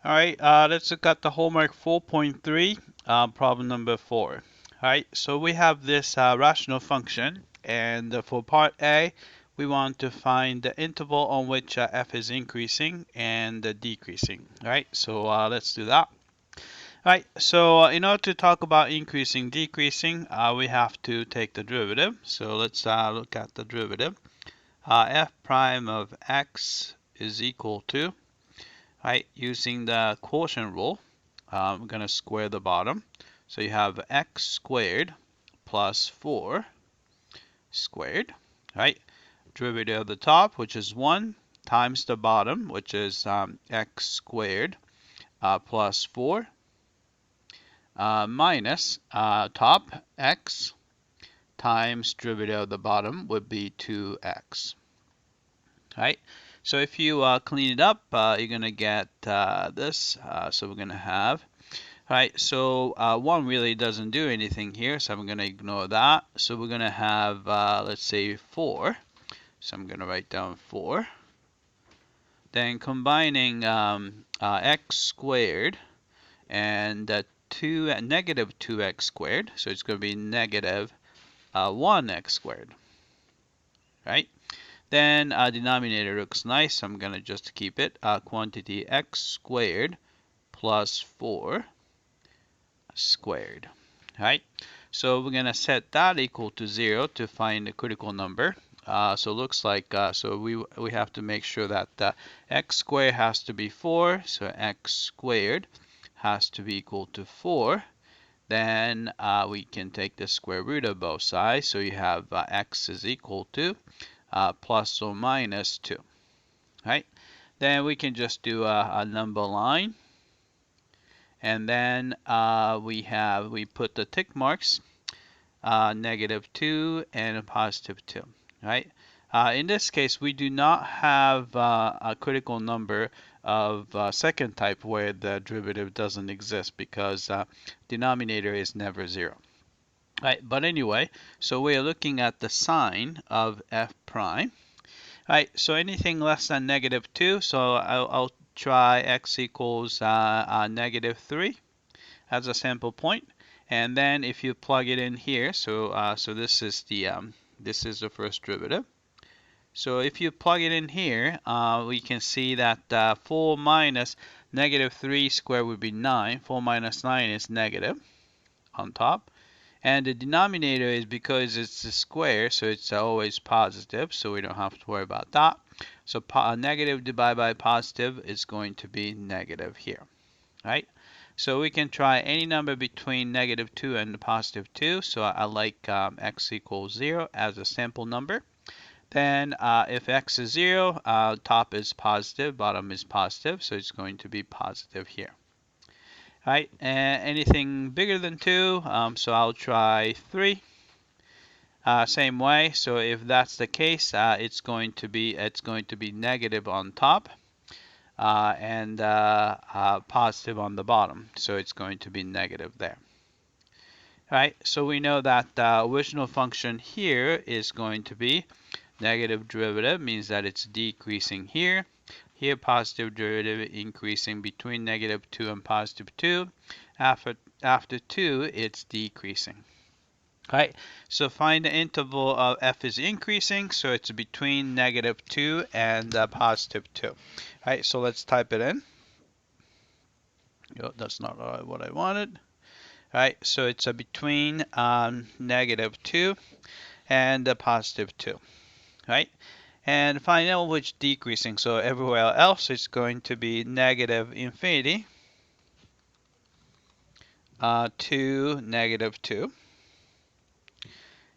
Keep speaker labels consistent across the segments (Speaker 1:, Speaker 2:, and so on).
Speaker 1: All right, let's look at the homework 4.3, problem number 4. All right, so we have this rational function, and for part A, we want to find the interval on which f is increasing and decreasing. All right, so let's do that. All right, so in order to talk about increasing, decreasing, we have to take the derivative. So let's look at the derivative. F prime of x is equal to, right, using the quotient rule, we're going to square the bottom. So you have x squared plus 4 squared, right? Derivative of the top, which is 1, times the bottom, which is x squared plus 4 minus top x times derivative of the bottom would be 2x, right? So if you clean it up, you're going to get this. So we're going to have, right, so 1 really doesn't do anything here, so I'm going to ignore that. So we're going to have, let's say, 4. So I'm going to write down 4. Then combining x squared and negative 2x squared, so it's going to be negative 1x squared, right? Then denominator looks nice, so I'm going to just keep it. Quantity x squared plus 4 squared, right? So we're going to set that equal to 0 to find the critical number. So it looks like, so we have to make sure that x squared has to be 4, so x squared has to be equal to 4. Then we can take the square root of both sides, so you have x is equal to plus or minus 2, right? Then we can just do a number line, and then we put the tick marks, negative 2 and a positive 2, right? In this case, we do not have a critical number of second type where the derivative doesn't exist because denominator is never 0. Right, but anyway, so we are looking at the sign of f prime. Right, so anything less than negative 2, so I'll try x equals negative 3 as a sample point. And then if you plug it in here, so this is the first derivative. So if you plug it in here, we can see that 4 minus negative 3 squared would be 9. 4 minus 9 is negative on top. And the denominator is, because it's a square, so it's always positive, so we don't have to worry about that. So negative divided by positive is going to be negative here, right? So we can try any number between negative 2 and positive 2. So I like x equals 0 as a sample number. Then if x is 0, top is positive, bottom is positive, so it's going to be positive here. Right, and anything bigger than 2, so I'll try 3. Same way, so if that's the case, it's going to be negative on top and positive on the bottom, so it's going to be negative there. Right, so we know that the original function here is going to be negative derivative, means that it's decreasing here. Here, positive derivative increasing between negative 2 and positive 2. After 2, it's decreasing. Right, so find the interval of f is increasing, so it's between negative 2 and positive 2. Right, so let's type it in. Oh, that's not what I wanted. Right, so it's between negative 2 and positive 2. Right, and find out which decreasing. So everywhere else it's going to be negative infinity to negative 2.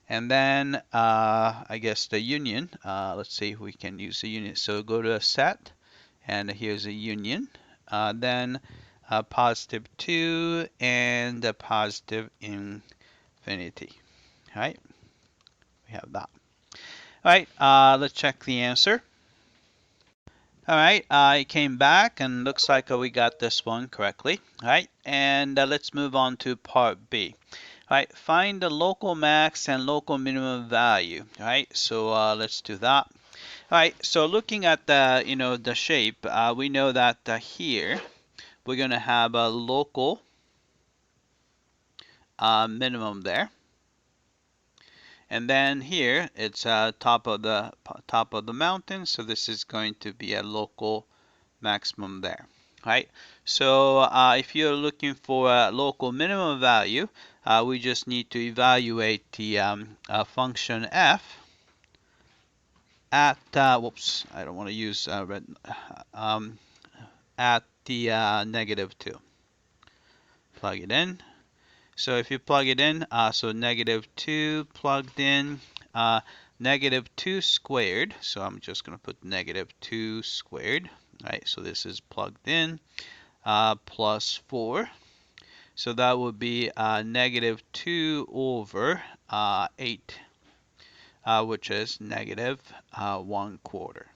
Speaker 1: And then I guess the union, let's see if we can use the union. So go to a set, and here's a union. Then positive 2 and a positive infinity. All right, we have that. All right, let's check the answer. All right, it came back and looks like we got this one correctly. All right, and let's move on to part B. All right, find the local max and local minimum value. All right, so let's do that. All right, so looking at the the shape, we know that here we're going to have a local minimum there. And then here it's top of the mountain, so this is going to be a local maximum there, right? So if you're looking for a local minimum value, we just need to evaluate the function f at whoops, I don't want to use red at the -2. Plug it in. So if you plug it in, so -2 plugged in, -2 squared. So I'm just going to put -2 squared. Right. So this is plugged in, plus 4. So that would be -2 over 8, which is -1/4.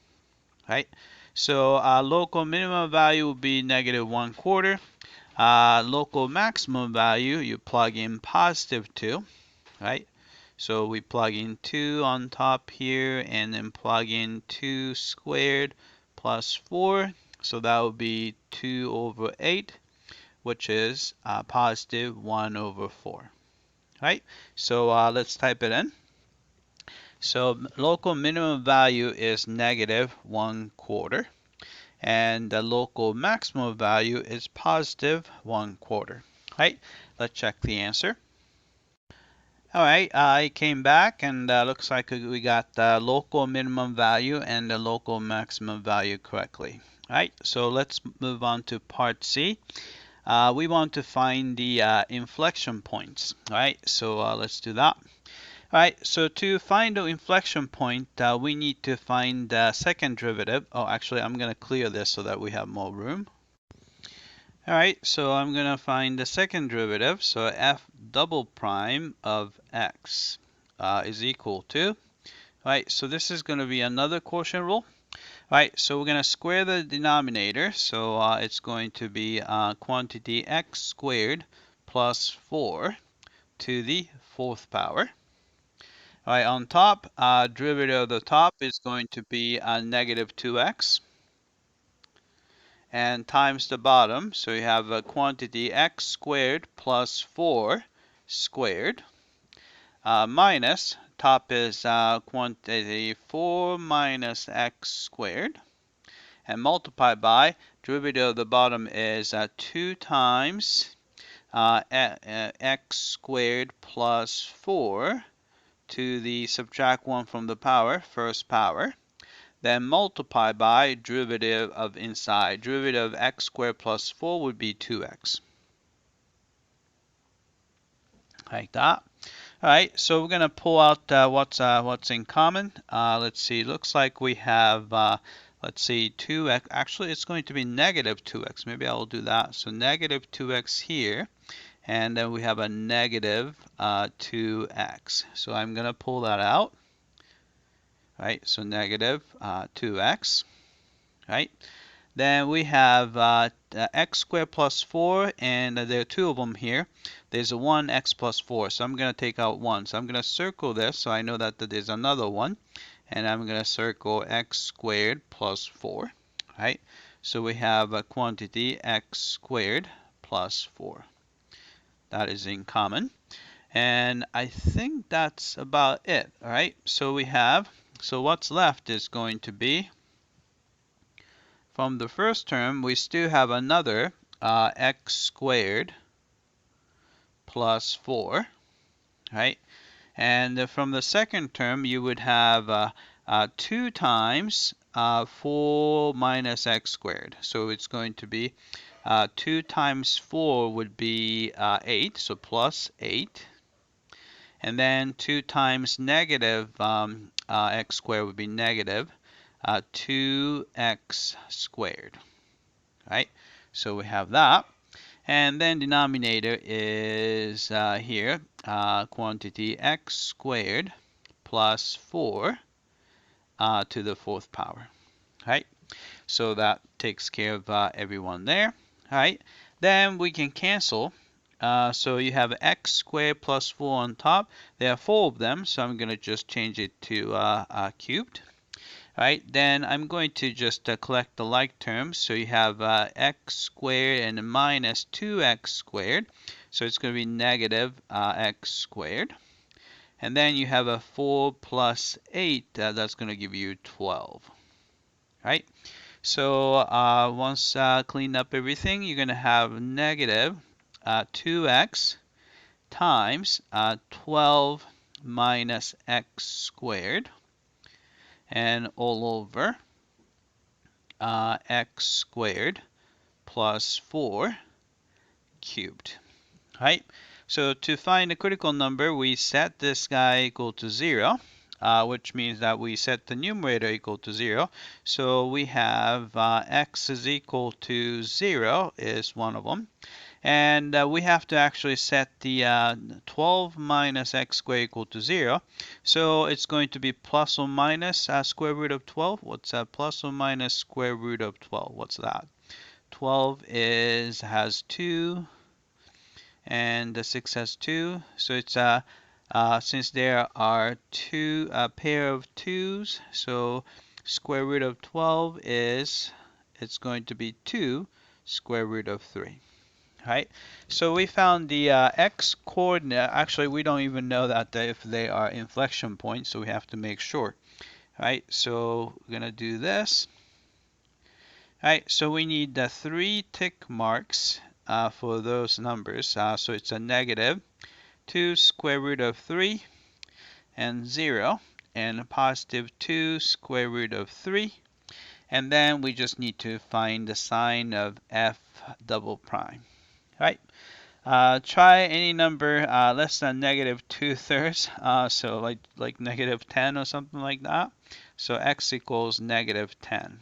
Speaker 1: Right. So local minimum value will be -1/4. Local maximum value, you plug in +2, right? So we plug in 2 on top here, and then plug in 2 squared plus 4. So that would be 2 over 8, which is +1/4, right? So let's type it in. So local minimum value is -1/4. And the local maximum value is +1/4. Right? Let's check the answer. All right, I came back and looks like we got the local minimum value and the local maximum value correctly. All right, so let's move on to part C. We want to find the inflection points. All right, so let's do that. All right, so to find the inflection point, we need to find the second derivative. Oh, actually, I'm going to clear this so that we have more room. All right, so I'm going to find the second derivative. So f double prime of x is equal to, all right, so this is going to be another quotient rule. All right, so we're going to square the denominator. So it's going to be quantity x squared plus 4 to the 4th power. All right, on top, derivative of the top is going to be -2x, and times the bottom, so you have a quantity x squared plus 4 squared, minus, top is quantity 4 minus x squared, and multiplied by, derivative of the bottom is 2 times x squared plus 4 to the subtract 1 from the power, first power, then multiply by derivative of inside. Derivative of x squared plus 4 would be 2x. Like that. All right, so we're going to pull out what's in common. Let's see, looks like we have, let's see, 2x. Actually, it's going to be -2x. Maybe I'll do that. So -2x here. And then we have a -2x. So I'm going to pull that out. Right, so -2x. Right. Then we have x squared plus 4, and there are 2 of them here. There's a 1x plus 4, so I'm going to take out 1. So I'm going to circle this so I know that there's another one. And I'm going to circle x squared plus 4. Right. So we have a quantity x squared plus 4. That is in common. And I think that's about it. All right. So we have, so what's left is going to be, from the first term, we still have another x squared plus 4. Right. And from the second term, you would have 2 times 4 minus x squared. So it's going to be 2 times 4 would be 8, so plus 8. And then 2 times negative x squared would be negative 2x squared. Right? So we have that. And then denominator is here, quantity x squared plus 4 to the 4th power. Right? So that takes care of everyone there. All right. Then we can cancel. So you have x squared plus 4 on top. There are 4 of them, so I'm going to just change it to cubed. Right, then I'm going to just collect the like terms. So you have x squared and minus 2x squared. So it's going to be negative x squared. And then you have a 4 plus 8. That's going to give you 12. Right? So once clean up everything, you're going to have negative 2x times 12 minus x squared, and all over x squared plus 4 cubed. Right? So to find the critical number, we set this guy equal to 0, which means that we set the numerator equal to 0. So we have x is equal to 0 is one of them. And we have to actually set the 12 minus x squared equal to 0. So it's going to be plus or minus square root of 12. What's that? Plus or minus square root of 12. What's that? 12 has 2, and the 6 has 2. So it's since there are two pair of 2's, so square root of 12 it's going to be 2 square root of 3. Right? So we found the x coordinate. Actually, we don't even know that if they are inflection points, so we have to make sure. Right? So we're going to do this. Right? So we need the 3 tick marks for those numbers. So it's a negative 2 square root of 3 and 0, and a positive 2 square root of 3. And then we just need to find the sign of f double prime. Right? Try any number less than negative 2/3, so like negative 10 or something like that. So x equals negative 10.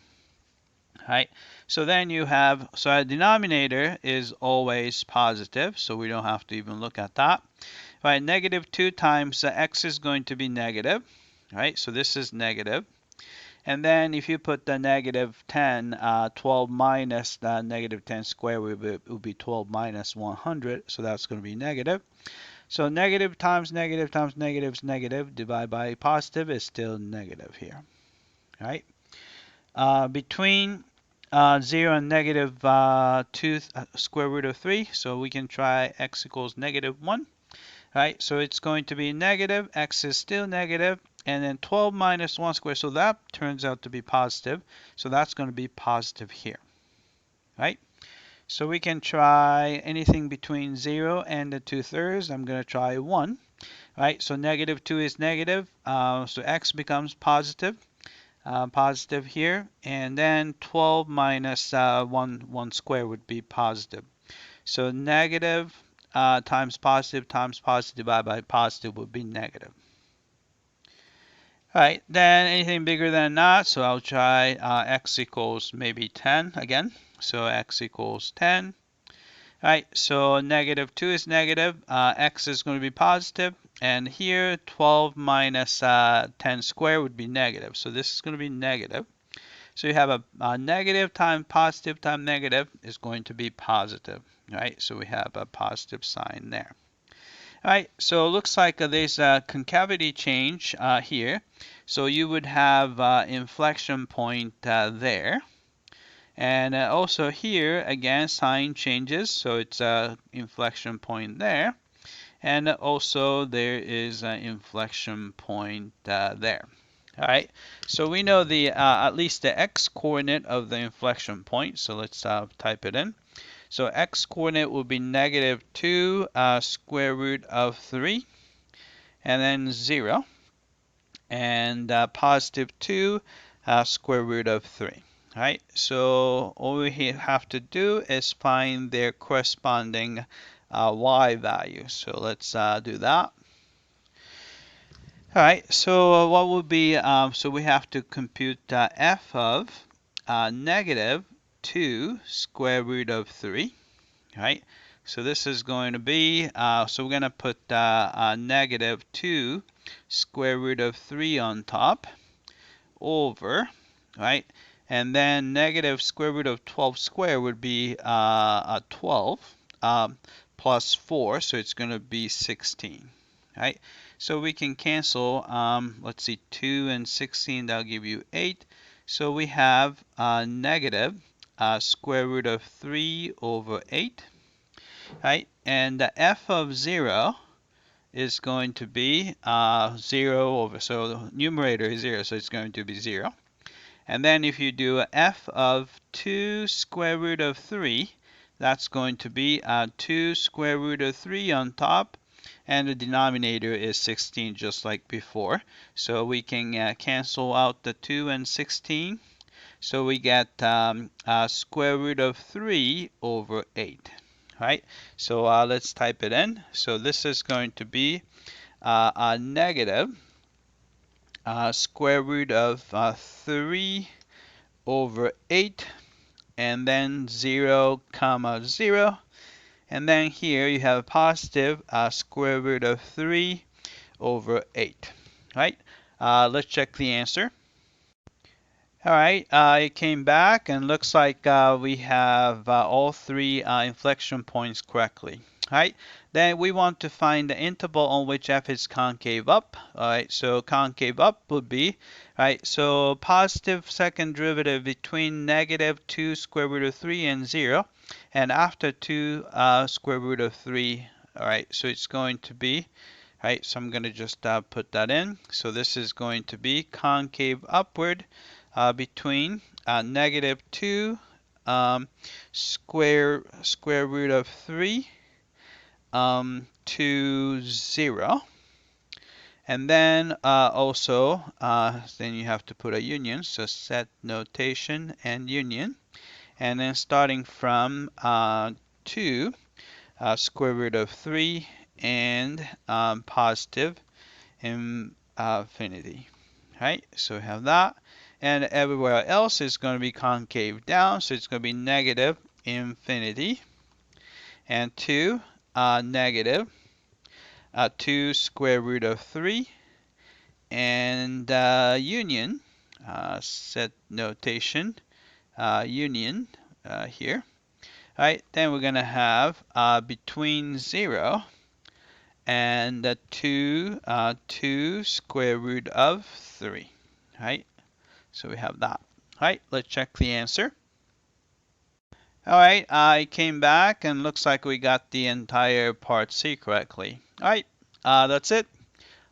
Speaker 1: Right? So then you have, so our denominator is always positive, so we don't have to even look at that. Right? Negative 2 times x is going to be negative. Right? So this is negative. And then if you put the negative 10, 12 minus the negative 10 squared would be 12 minus 100. So that's going to be negative. So negative times negative times negative is negative. Divide by positive is still negative here. Right? Between 0 and negative 2 square root of 3. So we can try x equals negative 1. Right? So it's going to be negative. X is still negative. And then 12 minus 1 squared, so that turns out to be positive. So that's going to be positive here, right? So we can try anything between 0 and the 2/3. I'm going to try 1, right? So negative 2 is negative, so x becomes positive, positive here. And then 12 minus 1 squared would be positive. So negative times positive divided by positive would be negative. Alright, then anything bigger than that, so I'll try x equals maybe 10 again. So x equals 10. Alright, so negative 2 is negative, x is going to be positive, and here 12 minus 10 squared would be negative. So this is going to be negative. So you have a negative times positive times negative is going to be positive. Right, so we have a positive sign there. Alright, so it looks like there's a concavity change here. So you would have inflection point there. And also here, again, sign changes. So it's an inflection point there. And also there is an inflection point there. Alright, so we know the at least the x-coordinate of the inflection point. So let's type it in. So x-coordinate will be negative 2 square root of 3, and then 0, and positive 2 square root of 3. Right? So all we have to do is find their corresponding y value. So let's do that. All right, so what would be, so we have to compute f of negative 2 square root of 3. Right? So this is going to be, so we're going to put negative 2 square root of 3 on top over, right? And then negative square root of 12 squared would be 12 plus 4, so it's going to be 16, right? So we can cancel, let's see, 2 and 16, that'll give you 8. So we have negative square root of 3 over 8, right? And the f of 0 is going to be 0 over, so the numerator is 0, so it's going to be 0. And then if you do f of 2 square root of 3, that's going to be 2 square root of 3 on top, and the denominator is 16 just like before. So we can cancel out the 2 and 16. So we get square root of 3 over 8. Right? So let's type it in. So this is going to be a negative square root of 3 over 8, and then 0 comma 0, and then here you have positive square root of 3 over 8, right? Let's check the answer. All right, it came back and looks like we have all three inflection points correctly. All right, then we want to find the interval on which f is concave up. All right, so concave up would be, right, so positive second derivative between negative 2 square root of 3 and 0, and after 2 square root of 3, all right, so it's going to be, right, so I'm going to just put that in. So this is going to be concave upward between negative 2 square root of 3 to 0. And then also, then you have to put a union, so set notation and union. And then starting from 2 square root of 3 and positive infinity. Right, so we have that. And everywhere else is going to be concave down, so it's going to be negative infinity. And 2 negative 2 square root of 3, and union, set notation, union here. All right, then we're going to have between 0 and 2 square root of 3. All right, so we have that. All right, let's check the answer. All right, I came back and looks like we got the entire part C correctly. All right, that's it.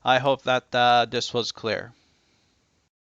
Speaker 1: I hope that this was clear.